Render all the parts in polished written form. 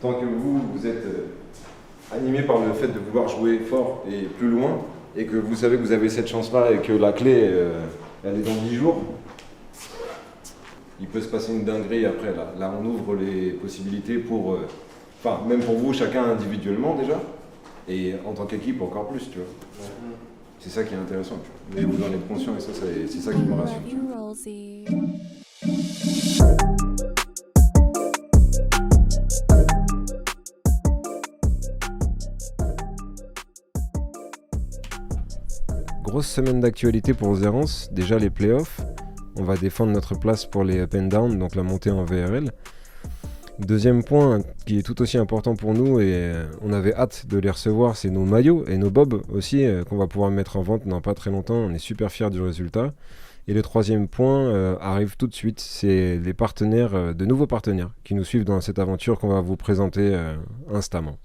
tant que vous êtes animé par le fait de vouloir jouer fort et plus loin, et que vous savez que vous avez cette chance-là et que la clé, elle est dans 10 jours, il peut se passer une dinguerie après. Là on ouvre les possibilités pour, même pour vous, chacun individuellement déjà, et en tant qu'équipe encore plus, tu vois. C'est ça qui est intéressant, tu vois. Mais vous en êtes conscient et ça, c'est ça qui me rassure. Tu vois. Grosse semaine d'actualité pour Zerance, déjà les playoffs. On va défendre notre place pour les up and down, donc la montée en VRL. Deuxième point qui est tout aussi important pour nous et on avait hâte de les recevoir, c'est nos maillots et nos bobs aussi qu'on va pouvoir mettre en vente dans pas très longtemps. On est super fiers du résultat. Et le troisième point arrive tout de suite, c'est les partenaires, de nouveaux partenaires qui nous suivent dans cette aventure qu'on va vous présenter instamment.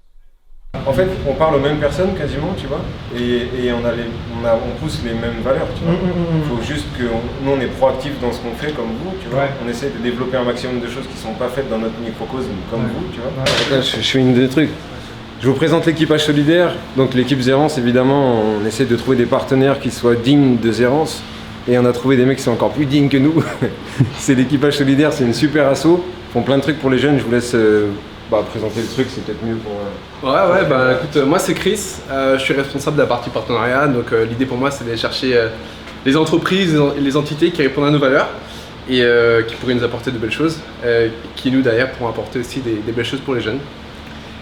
En fait, on parle aux mêmes personnes quasiment, tu vois, et on pousse les mêmes valeurs, tu vois. Il faut juste que nous, on est proactifs dans ce qu'on fait comme vous, tu vois. Ouais. On essaie de développer un maximum de choses qui ne sont pas faites dans notre microcosme comme vous, tu vois. Ouais. Je fais une des trucs. Je vous présente l'équipage solidaire. Donc l'équipe Zerance, évidemment, on essaie de trouver des partenaires qui soient dignes de Zerance. Et on a trouvé des mecs qui sont encore plus dignes que nous. C'est l'équipage solidaire, c'est une super asso. Ils font plein de trucs pour les jeunes, je vous laisse... présenter le truc, c'est peut-être mieux pour... Écoute, moi c'est Chris, je suis responsable de la partie partenariat, donc l'idée pour moi c'est d'aller chercher les entreprises et les entités qui répondent à nos valeurs et qui pourraient nous apporter de belles choses, qui nous derrière pourront apporter aussi des belles choses pour les jeunes.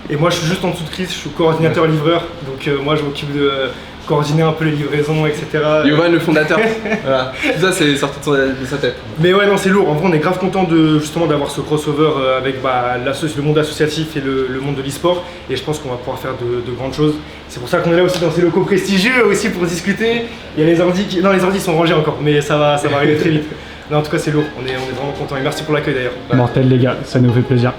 Et moi je suis juste en dessous de Chris, je suis coordinateur livreur, donc moi je m'occupe de coordonner un peu les livraisons, etc. Yovan, le fondateur, voilà. Tout ça c'est sorti de sa tête. Mais ouais, non, c'est lourd. En vrai, on est grave content justement d'avoir ce crossover avec le monde associatif et le monde de l'e-sport. Et je pense qu'on va pouvoir faire de grandes choses. C'est pour ça qu'on est là aussi dans ces locaux prestigieux aussi pour discuter. Il y a les ordi Non, les ordi sont rangés encore, mais ça va arriver très vite. Non, en tout cas, c'est lourd. On est vraiment content et merci pour l'accueil d'ailleurs. Mortel les gars, ça nous fait plaisir.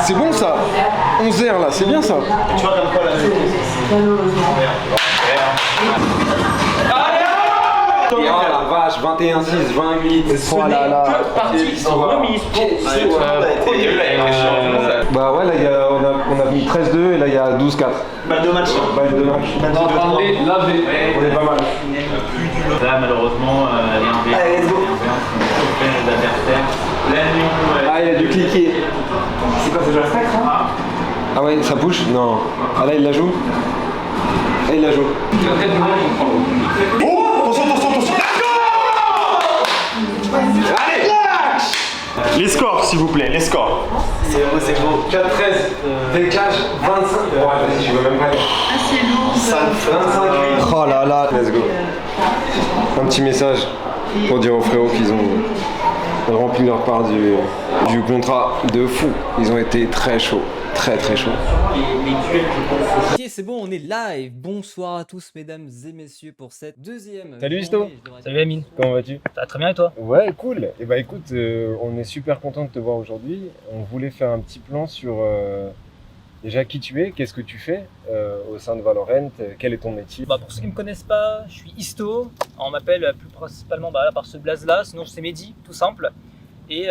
C'est bon ça, 11h là, c'est bien ça. Tu vois comme quoi la Oh la vache, 21-6, 28, ce n'est que parties qui sont remises pour Bah ouais, là on a mis 13-2 et là il y a 12-4. Balle de match. Balle de match. On est pas mal. Là malheureusement, il y a un Allez, let's go. Ah, il y a du cliquet. C'est quoi, c'est déjà fait ça? Ah ouais, ça push? Non. Ah là il la joue? Ah il la joue. Oh, attention. Allez, les scores s'il vous plaît, les scores. C'est beau. 4-13. Déclage 25. Ouais, vas-y, je veux même pas. Ah, c'est lourd. 25-8. Oh là là. Let's go. Un petit message pour dire aux frérots qu'ils ont rempli leur part du contrat de fou. Ils ont été très chauds. Très chaud. Ok, c'est bon, on est live. Bonsoir à tous, mesdames et messieurs, pour cette deuxième. Salut Isto. Salut Amine. Comment vas-tu? Ça va très bien et toi? Ouais, cool. Et bah écoute, on est super content de te voir aujourd'hui. On voulait faire un petit plan sur déjà qui tu es, qu'est-ce que tu fais au sein de Valorant, quel est ton métier? Pour ceux qui ne me connaissent pas, je suis Isto. On m'appelle plus principalement par ce blaze là, sinon c'est Mehdi, tout simple. Et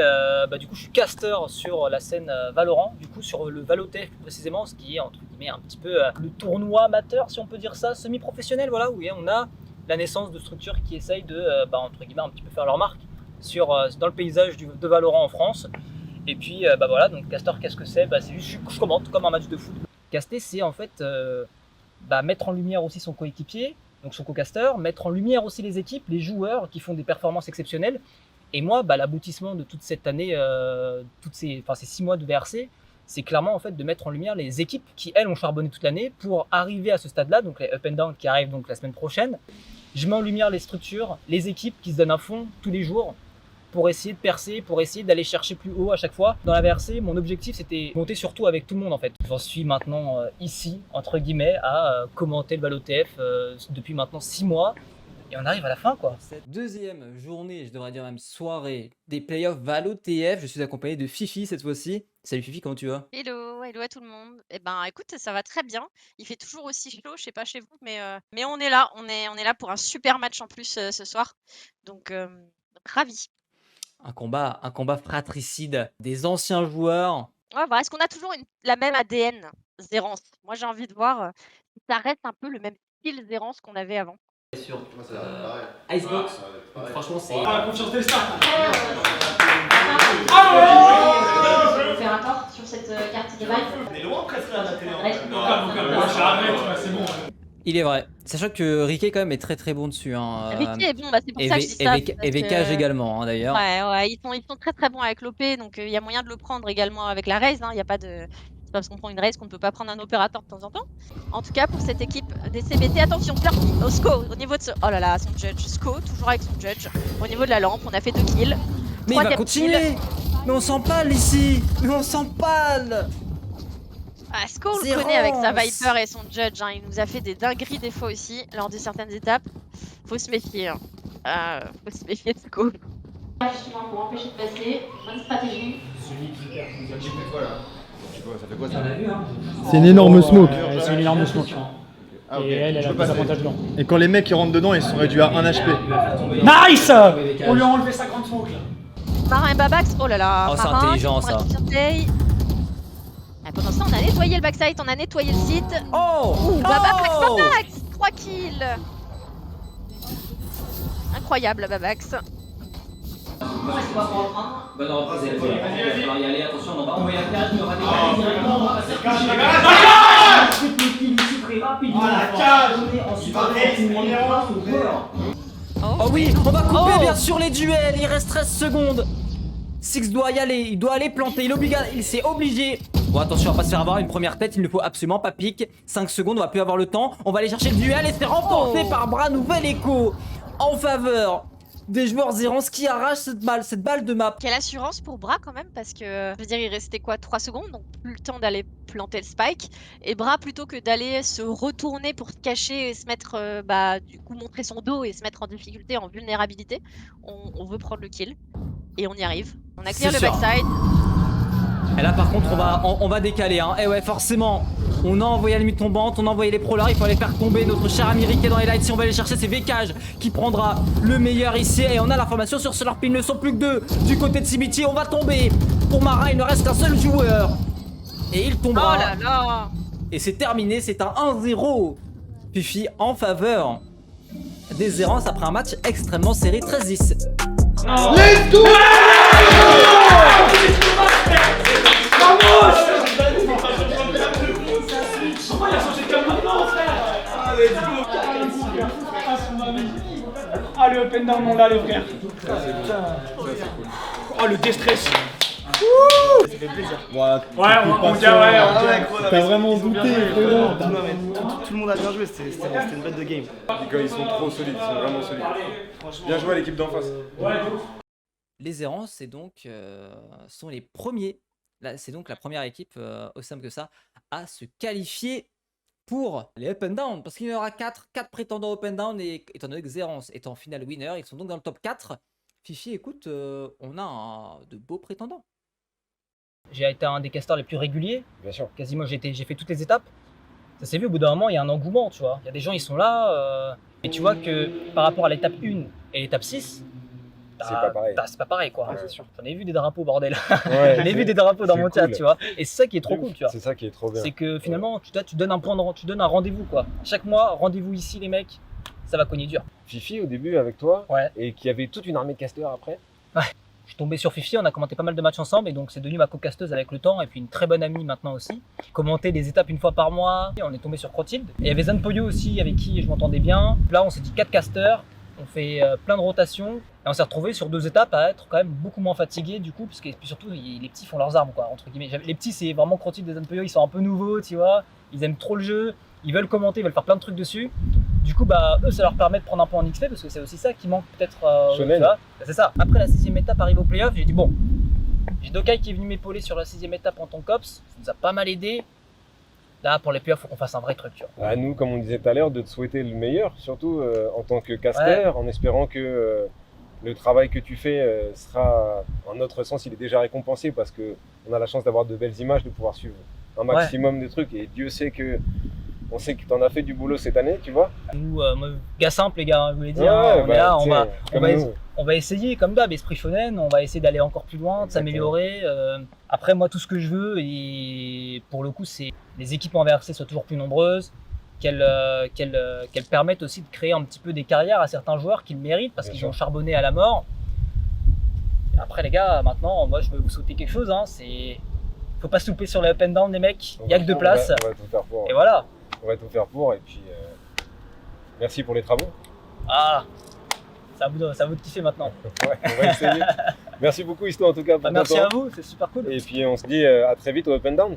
du coup je suis caster sur la scène Valorant, du coup sur le ValoTF plus précisément, ce qui est entre guillemets un petit peu le tournoi amateur si on peut dire ça, semi-professionnel, voilà, où on a la naissance de structures qui essayent de entre guillemets un petit peu faire leur marque dans le paysage de Valorant en France. Et puis donc caster, qu'est-ce que c'est? C'est juste je commente comme un match de foot. Caster, c'est en fait mettre en lumière aussi son coéquipier, donc son co-caster, mettre en lumière aussi les équipes, les joueurs qui font des performances exceptionnelles. Et moi, l'aboutissement de toute cette année, ces 6 mois de VRC, c'est clairement en fait de mettre en lumière les équipes qui, elles, ont charbonné toute l'année pour arriver à ce stade-là, donc les up and down qui arrivent donc la semaine prochaine. Je mets en lumière les structures, les équipes qui se donnent à fond tous les jours pour essayer de percer, pour essayer d'aller chercher plus haut à chaque fois. Dans la VRC, mon objectif c'était monter surtout avec tout le monde en fait. J'en suis maintenant ici, entre guillemets, à commenter le ValoTF depuis maintenant 6 mois. Et on arrive à la fin, quoi. Cette deuxième journée, je devrais dire même soirée, des playoffs Valo TF, je suis accompagné de Fifi cette fois-ci. Salut Fifi, comment tu vas? Hello, hello à tout le monde. Eh ben, écoute, ça va très bien. Il fait toujours aussi chaud, je sais pas chez vous, mais on est là. On est là pour un super match en plus ce soir. Donc, ravi. Un combat fratricide, des anciens joueurs. Ouais, voilà. Est-ce qu'on a toujours la même ADN, Zérance? Moi, j'ai envie de voir si ça reste un peu le même style Zérance qu'on avait avant. Sur Icebox, donc franchement c'est... Confiance Telstar. Faire un tort sur cette carte Game. On est loin presque là, la télé. C'est bon. Il est vrai, sachant que Riquet quand même est très très bon dessus. Hein. Ricky est bon, bah, c'est pour ça que je dis ça. Et VKage également hein, d'ailleurs. Ouais, ils sont très très bons avec l'OP, donc il y a moyen de le prendre également avec la raise. Il y a pas de... C'est pas parce qu'on prend une race qu'on ne peut pas prendre un opérateur de temps en temps. En tout cas, pour cette équipe des CBT, attention, au SCO, au niveau de ce... Oh là là, son judge. SCO, toujours avec son judge. Au niveau de la lampe, on a fait 2 kills. Mais il va continuer. Mais on s'empale ici. Mais on s'empale. Ah, SCO, on le connaît avec sa Viper et son judge. Il nous a fait des dingueries des fois aussi, lors de certaines étapes. Faut se méfier. Faut se méfier de SCO. Justement, pour empêcher de passer, bonne stratégie. C'est une énorme smoke. C'est une énorme smoke. Ah, ok. Et elle a plus d'avantage dedans. Et quand les mecs ils rentrent dedans, ils sont réduits à 1 HP. Nice. On lui a enlevé sa grande smoke là. Marin et Babax, oh là là. Oh, c'est Marin, intelligent, qui prend ça. une surveille. Pendant ça, on a nettoyé le backside, on a nettoyé le site. Oh, Babax 3 kills. Incroyable, Babax. Bonne reprise, il va falloir y aller, attention, on va envoyer la cage, mais on va décaler directement, on va passer Oh oui, on va couper bien sûr les duels, il reste 13 secondes. Six doit y aller, il doit aller planter, il s'est obligé. Bon attention, on va pas se faire avoir une première tête, il ne faut absolument pas pique. 5 secondes, on va plus avoir le temps, on va aller chercher le duel et c'est remporté par Bras, nouvel écho en faveur des joueurs Zérance qui arrachent cette balle de map. Quelle assurance pour Bras quand même, parce que je veux dire, il restait quoi, 3 secondes, donc plus le temps d'aller planter le spike. Et Bras, plutôt que d'aller se retourner pour se cacher et se mettre, du coup montrer son dos et se mettre en difficulté, en vulnérabilité, on veut prendre le kill. Et on y arrive. On a clear le backside. Et là par contre on va décaler hein. Et ouais forcément on a envoyé la nuit tombante, on a envoyé les prolars, il faut aller faire tomber notre cher ami Riquet dans les lights. Si on va aller chercher c'est VKage qui prendra le meilleur ici. Et on a l'information sur Solarpin, ils ne sont plus que 2 du côté de CBT, on va tomber. Pour Marin il ne reste qu'un seul joueur. Et il tombera. Oh là là. Et c'est terminé, c'est un 1-0 Fifi en faveur des Zérance après un match extrêmement serré, 13-10. Let's go! Ah, le up and down, on l'a les frères. Oh, le déstress. Ça fait plaisir. Ouais, on dit ouais. T'as vraiment goûté, frérot. Tout le monde a bien joué, c'était une bête de game. Ils sont trop solides, ils sont vraiment solides. Bien joué à l'équipe d'en face. Les Zérance, c'est donc sont les premiers. C'est donc la première équipe, aussi simple que ça, à se qualifier pour les up and down. Parce qu'il y en aura 4 prétendants up and down. Et étant donné que Zérance est en finale winner, ils sont donc dans le top 4. Fifi, écoute, on a de beaux prétendants. J'ai été un des casters les plus réguliers. Bien sûr. Quasiment, j'ai fait toutes les étapes. Ça s'est vu, au bout d'un moment, il y a un engouement, tu vois. Il y a des gens, ils sont là. Et tu vois que par rapport à l'étape 1 et l'étape 6, c'est pas pareil. C'est pas pareil, quoi. C'est sûr. J'en ai vu des drapeaux, bordel. Ouais, J'en ai vu des drapeaux dans mon chat, cool. tu vois. Et c'est ça qui est trop cool, tu vois. C'est ça qui est trop bien. C'est que finalement, tu donnes un tu donnes un rendez-vous, quoi. Chaque mois, rendez-vous ici, les mecs. Ça va cogner dur. Fifi au début avec toi, Ouais. et qui avait toute une armée de casters après. Ouais. Je suis tombé sur Fifi, on a commenté pas mal de matchs ensemble et donc c'est devenu ma co-casteuse avec le temps et puis une très bonne amie maintenant aussi. Commenter des étapes une fois par mois. Et on est tombé sur Crotilde. Et il y avait Zanpoyo aussi avec qui je m'entendais bien. Là, on s'est dit 4 casters. On fait plein de rotations et on s'est retrouvé sur 2 étapes à être quand même beaucoup moins fatigué du coup, parce que puis surtout les petits font leurs armes, quoi, entre guillemets. Les petits, c'est vraiment Crotilde et Zanpoyo, ils sont un peu nouveaux, tu vois, ils aiment trop le jeu, ils veulent commenter, ils veulent faire plein de trucs dessus. Du coup, eux, ça leur permet de prendre un peu en XP parce que c'est aussi ça qui manque peut-être. C'est ça. Après la 6ème étape arrive au playoff, j'ai dit bon, j'ai Dokai qui est venu m'épauler sur la 6ème étape en tant qu'ops, ça nous a pas mal aidé. Là, pour les playoffs, faut qu'on fasse un vrai truc, tu vois. À nous, comme on disait tout à l'heure, de te souhaiter le meilleur, surtout en tant que caster, en espérant que le travail que tu fais sera, en notre sens, il est déjà récompensé parce qu'on a la chance d'avoir de belles images, de pouvoir suivre un maximum de trucs. Et Dieu sait que on sait que tu en as fait du boulot cette année, tu vois. Nous, gars simple, les gars, je voulais dire, hein, on est là, nous. on va essayer, comme d'hab, esprit shonen, on va essayer d'aller encore plus loin, de s'améliorer. Après, moi, tout ce que je veux, et pour le coup, c'est les équipes en VRC soient toujours plus nombreuses, qu'elles permettent aussi de créer un petit peu des carrières à certains joueurs qui le méritent parce qu'ils ont charbonné à la mort. Et après, les gars, maintenant, moi, je veux vous souhaiter quelque chose. Hein, faut pas se louper sur les up and down, les mecs. Il y a que 2 places. On va tout faire pour. Et voilà. On va tout faire pour. Et puis, merci pour les travaux. Ah, c'est à vous de kiffer maintenant. Ouais, on va essayer. Merci beaucoup, Isto, en tout cas. Pour merci ton temps. à vous, c'est super cool. Et puis, on se dit à très vite au up and down.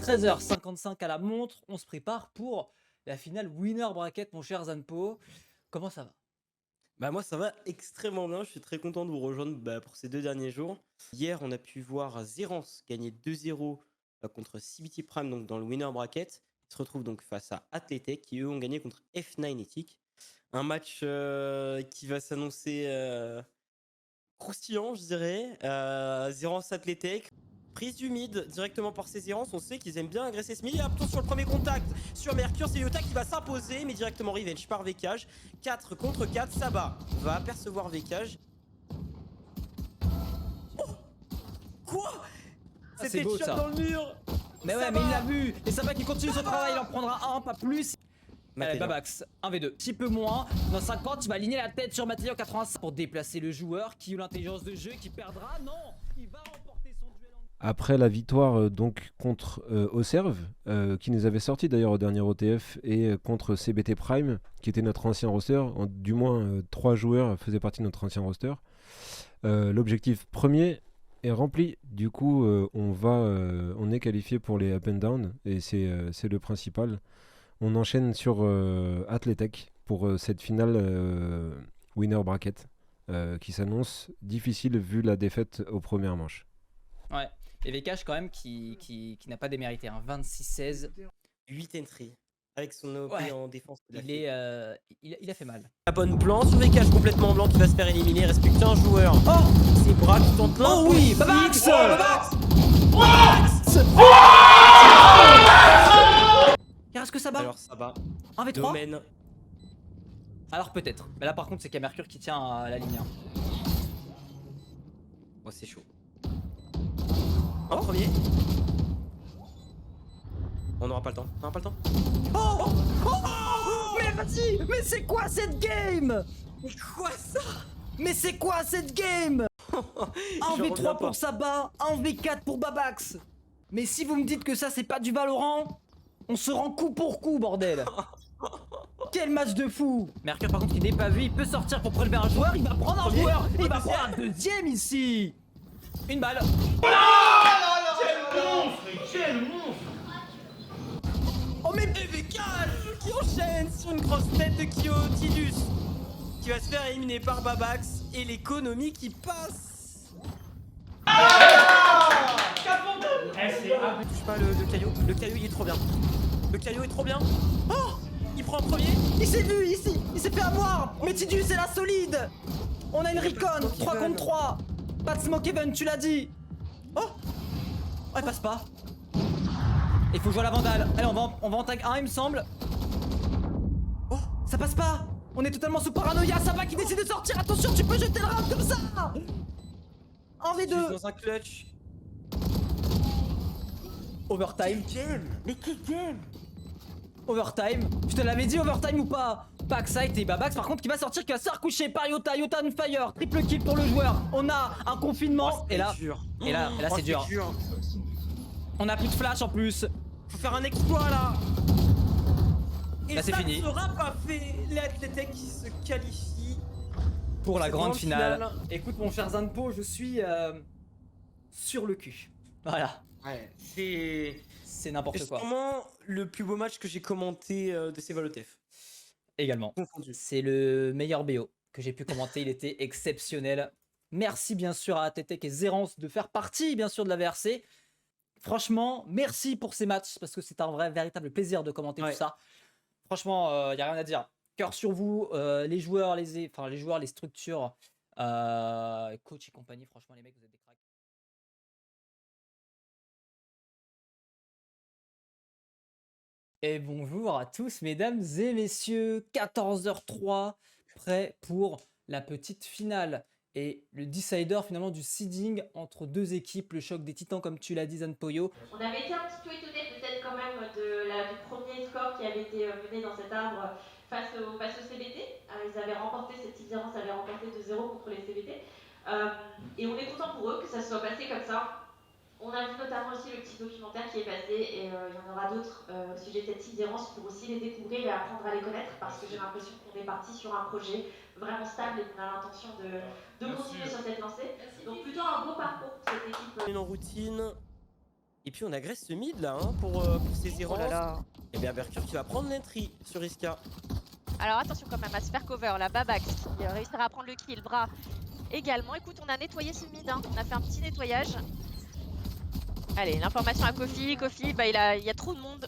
13h55 à la montre, on se prépare pour la finale winner bracket, mon cher Zanpo. Comment ça va? Bah moi ça va extrêmement bien, je suis très content de vous rejoindre pour ces 2 derniers jours. Hier on a pu voir Zerance gagner 2-0 contre CBT Prime donc dans le winner bracket. Ils se retrouvent donc face à Athletech qui eux ont gagné contre F9 Ethic. Un match qui va s'annoncer croustillant je dirais. Zerance Athletech. Prise du mid directement par ces Zerance, on sait qu'ils aiment bien agresser ce mid. Et attention sur le premier contact sur Mercure, c'est Yota qui va s'imposer, mais directement revenge par Vekage. 4 contre 4, Saba va apercevoir Vekage. Oh quoi? C'était beau, shot ça. dans le mur. Mais ouais, mais il l'a vu. Et Saba qui continue son travail, il en prendra un, pas plus. Babax, 1v2, petit peu moins. Dans 5 portes, il va aligner la tête sur Mathieu 85 pour déplacer le joueur qui a l'intelligence de jeu, qui perdra. Non, il va remporter son duel en... Après la victoire donc contre Auxerre, qui nous avait sorti d'ailleurs au dernier OTF, et contre CBT Prime, qui était notre ancien roster, du moins 3 joueurs faisaient partie de notre ancien roster. L'objectif premier est rempli, du coup on est qualifié pour les up and down, et c'est le principal. On enchaîne sur Athletech pour cette finale winner bracket, qui s'annonce difficile vu la défaite aux premières manches. Ouais. Et Vekage quand même qui n'a pas démérité, hein. 26-16. 8 entry. Avec son OP en défense. Il a fait mal. La bonne plan sur Vekage complètement blanc qui va se faire éliminer. Il reste plus qu'un joueur. Oh, c'est Bra qui tente l'un. Oh oui, Babax. Est-ce que ça bat? Alors ça bat. 1v3. Domaine. Alors peut-être. Mais là par contre c'est qu'il y a Mercure qui tient à la ligne. Oh c'est chaud. En premier. On n'aura pas le temps. On n'aura pas le temps. Oh mais vas-y. Mais c'est quoi cette game? Mais quoi ça? Mais c'est quoi cette game? 1v3 pour Saba, 1v4 pour Babax. Mais si vous me dites que ça c'est pas du Valorant, on se rend coup pour coup, bordel. Quel match de fou. Mercure par contre il n'est pas vu, il peut sortir pour prélever un joueur, il va prendre un joueur, il va prendre un deuxième ici. Une balle. Quel monstre. Oh mais Vekage qui enchaîne sur une grosse tête de Kyotidus qui va se faire éliminer par Babax et l'économie qui passe. Touche pas le caillou. Le caillou il est trop bien. Le caillou est trop bien. Oh, il prend en premier. Il s'est vu ici, il s'est fait avoir. Mais Tidus c'est la solide. On a une Recon, 3 contre 3. Pas de smoke even, tu l'as dit. Oh, elle passe pas. Il faut jouer à la vandale. Allez, on va en tag 1 il me semble. Oh, ça passe pas. On est totalement sous paranoïa. Saba qui décide de sortir. Attention, tu peux jeter le round comme ça. 1v2. Dans un clutch. Overtime. Mais quel game. Overtime. Je te l'avais dit, overtime ou pas? Backside et Babax par contre qui va sortir, qui va se faire coucher par Yota. Yota on fire. Triple kill pour le joueur. On a un confinement. Et là c'est dur. On a plus de flash en plus. Faut faire un exploit là. Et là c'est fini. Ça ne sera pas fait. Les Athletech qui se qualifient pour la grande finale. Écoute mon cher Zanpo, je suis sur le cul. Voilà. Ouais, c'est n'importe quoi. C'est vraiment le plus beau match que j'ai commenté de ces ValoTF. Également. C'est le meilleur BO que j'ai pu commenter, il était exceptionnel. Merci bien sûr à Athletech et Zerance de faire partie bien sûr de la VRC. Franchement, merci pour ces matchs parce que c'est un vrai, véritable plaisir de commenter tout ça. Franchement, il n'y a rien à dire. Cœur sur vous, les joueurs, les joueurs, les structures, coach et compagnie. Franchement, les mecs, vous êtes des cracks. Et bonjour à tous, mesdames et messieurs. 14h03, prêt pour la petite finale. Et le decider finalement du seeding entre deux équipes, le choc des titans comme tu l'as dit Zanpoyo. On avait été un petit peu étonné peut-être quand même du premier score qui avait été mené dans cet arbre face au CBT. Ils avaient remporté, cette petite différence avait remporté 2-0 contre les CBT. Et on est content pour eux que ça se soit passé comme ça. On a vu notamment aussi le petit documentaire qui est passé et il y en aura d'autres au sujet de cette petite errance pour aussi les découvrir et apprendre à les connaître parce que j'ai l'impression qu'on est parti sur un projet vraiment stable et qu'on a l'intention de continuer sur cette lancée. Donc plutôt un beau parcours pour cette équipe. En routine. Et puis on agresse ce mid là pour ces errances. Et bien Berkur qui va prendre l'entry sur Iska. Alors attention quand même à se faire cover, la Babax qui réussira à prendre le kill, Bras également. Écoute, on a nettoyé ce mid, on a fait un petit nettoyage. Allez, l'information à Kofi, bah il y a trop de monde.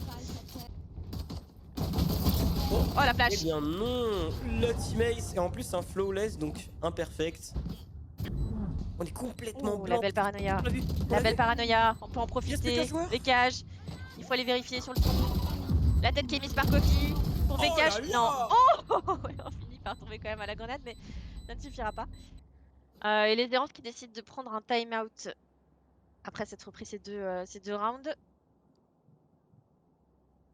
Oh la flash. Eh bien non, le teammate et en plus un flawless donc imperfect. On est complètement blanc. La belle paranoïa. La belle paranoïa, on peut en profiter. Bécage, il faut aller vérifier sur le fond. La tête qui est mise par Kofi. Pour Bécage, non. Oh on finit par tomber quand même à la grenade, mais ça ne suffira pas. Et les errances qui décident de prendre un time-out après s'être repris ces deux rounds.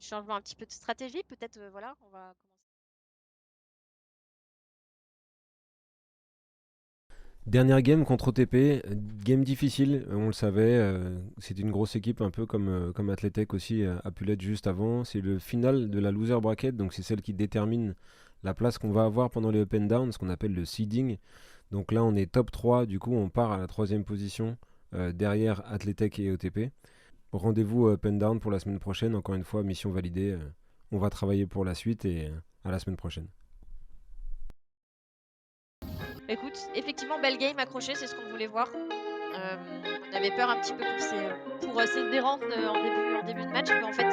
Changement un petit peu de stratégie, peut-être, voilà, on va commencer. Dernière game contre OTP, game difficile, on le savait, c'est une grosse équipe un peu comme Athletech aussi a pu l'être juste avant. C'est le final de la loser bracket, donc c'est celle qui détermine la place qu'on va avoir pendant les up and down, ce qu'on appelle le seeding. Donc là on est top 3, du coup on part à la 3e position derrière Athletech et OTP. Rendez-vous up and down pour la semaine prochaine, encore une fois mission validée, on va travailler pour la suite et à la semaine prochaine. Écoute, effectivement, belle game accrochée, c'est ce qu'on voulait voir. On avait peur un petit peu pour ces errances en début de match, mais en fait,